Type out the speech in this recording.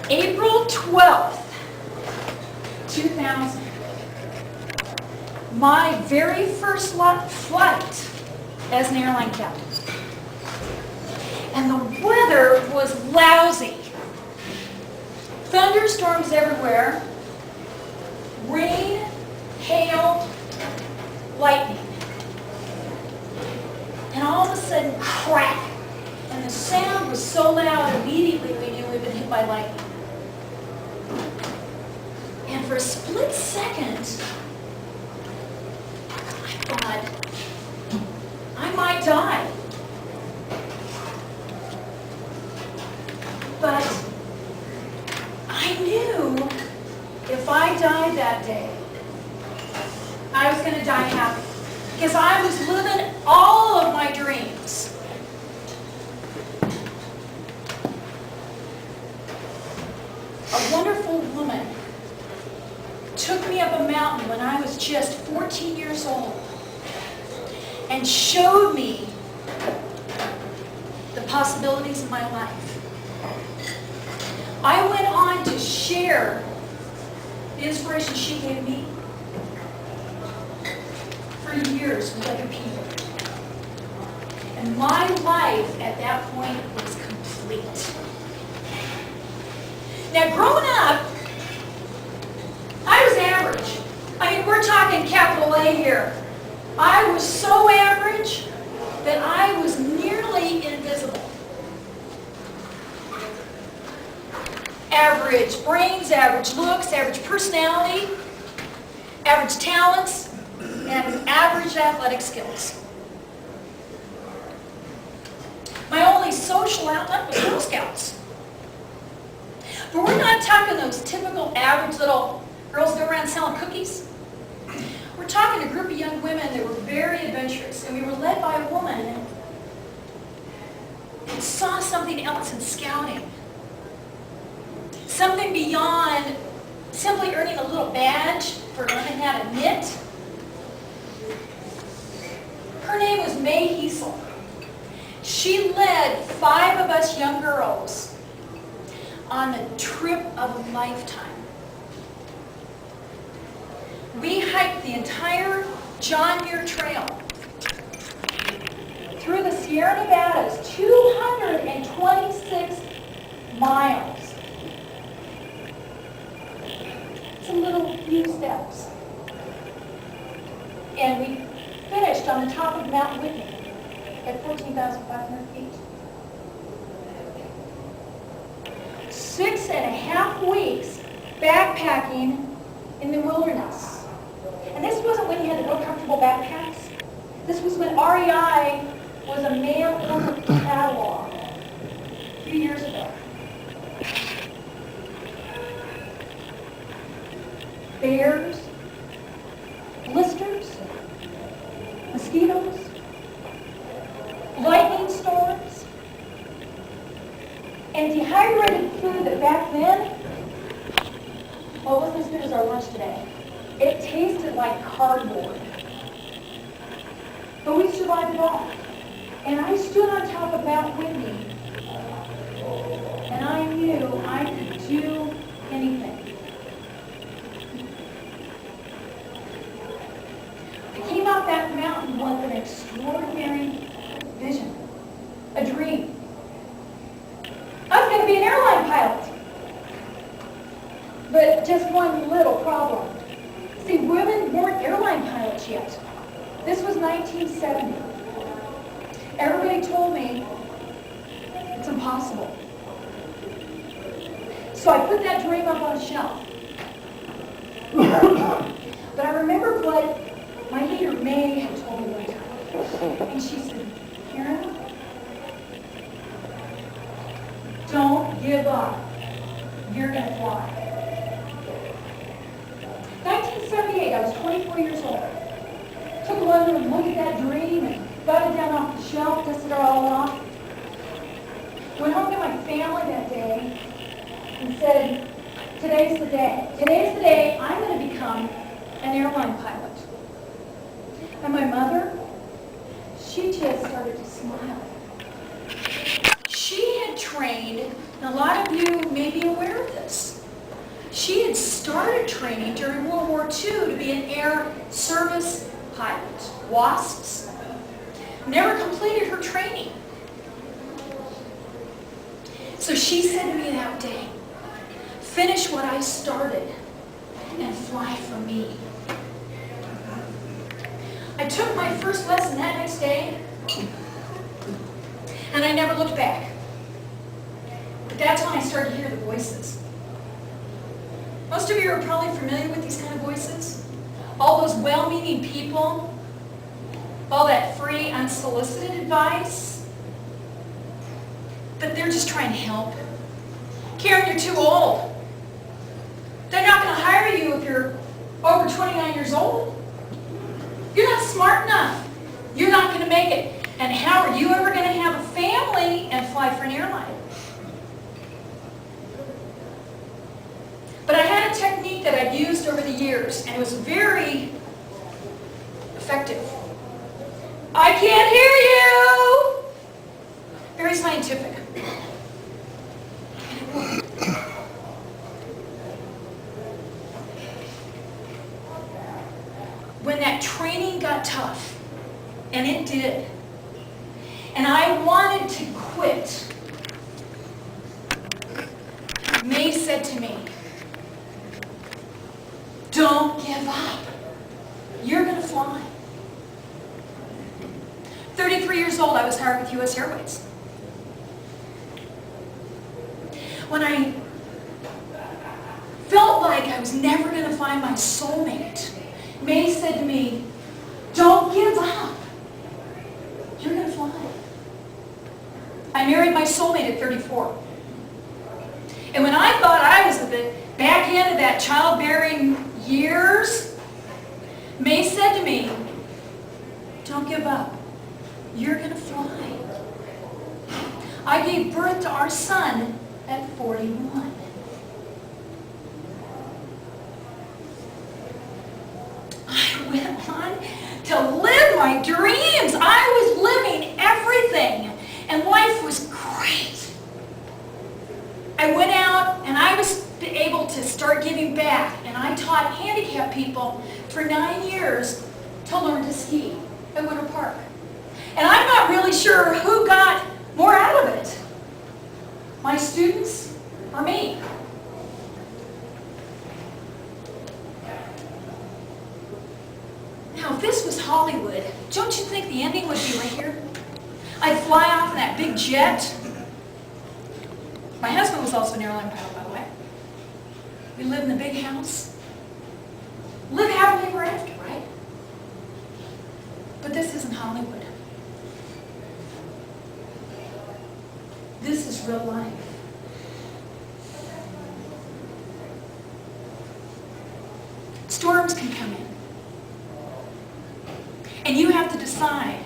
April 12th, 2000. My very first flight as an airline captain. And the weather was lousy. Thunderstorms everywhere, rain, hail, lightning. And all of a sudden, crack. And the sound was so loud, immediately we knew we'd been hit by lightning. And for a split second, I thought, I might die. But I knew if I died that day, I was going to die happy. Because I was living all of my dreams. A wonderful woman took me up a mountain when I was just 14 years old and showed me the possibilities of my life. I went on to share the inspiration she gave me for years with other people. And my life at that point was complete. Now, growing up, I was average. I mean, we're talking capital A here. I was so average that I was nearly invisible. Average brains, average looks, average personality, average talents, and average athletic skills. My only social outlet was Girl Scouts. But we're not talking those typical average little girls go around selling cookies. We're talking a group of young women that were very adventurous, and we were led by a woman that saw something else in scouting. Something beyond simply earning a little badge for learning how to knit. Her name was May Hiesel. She led 5 of us young girls on the trip of a lifetime. We hiked the entire John Muir Trail through the Sierra Nevadas, 226 miles. It's a little few steps. And we finished on the top of Mount Whitney at 14,500 feet. 6.5 weeks backpacking in the wilderness. And this wasn't when you had the real comfortable backpacks. This was when REI was a mail-order catalog a few years ago. Bears, blisters, mosquitoes, lightning storms, and dehydrated food that back then, well, it wasn't as good as our lunch today. It tasted like cardboard. But we survived it all. And I stood on top of Mount Whitney, and I knew I could do anything. I came out that mountain with an extraordinary vision, a dream. I was going to be an airline pilot. But just one little problem. See, women weren't airline pilots yet. This was 1970. Everybody told me it's impossible. So I put that dream up on a shelf. But I remember what my leader, May, had told me one time. And she said, Karen, don't give up. You're going to fly. 1978, I was 24 years old. Took a look at that dream and got it down off the shelf, dusted it all off. Went home to my family that day and said, today's the day. Today's the day I'm going to become an airline pilot. And my mother, she just started to smile. She had trained And a lot of you may be aware of this. She had started training during World War II to be an air service pilot, WASPs. Never completed her training. So she said to me that day, finish what I started and fly for me. I took my first lesson that next day, and I never looked back. But that's when I started to hear the voices. Most of you are probably familiar with these kind of voices. All those well-meaning people, all that free, unsolicited advice, but they're just trying to help. Karen, you're too old. They're not going to hire you if you're over 29 years old. You're not smart enough. You're not going to make it. And how are you ever going to have a family and fly for an airline? But I had a technique that I've used over the years, and it was very effective. I can't hear you! Very scientific. When that training got tough, and it did, and I wanted to quit, May said to me, don't give up. You're going to fly. 33 years old, I was hired with U.S. Airways. When I felt like I was never going to find my soulmate, May said to me, don't give up. You're going to fly. I married my soulmate at 34. And when I thought I was at the back end of that childbearing years, May said to me, don't give up. You're going to fly. I gave birth to our son at 41. I went on to live my dreams. I was living everything, and life was great. I went out and I was able to start giving back, and I taught handicapped people for 9 years to learn to ski at Winter Park. And I'm not really sure who got more out of it, my students or me. Now, if this was Hollywood, don't you think the ending would be right here? I'd fly off in that big jet. My husband was also an airline pilot, by the way. We live in the big house. Live happily ever after, right? But this isn't Hollywood. This is real life. Storms can come in. And you have to decide,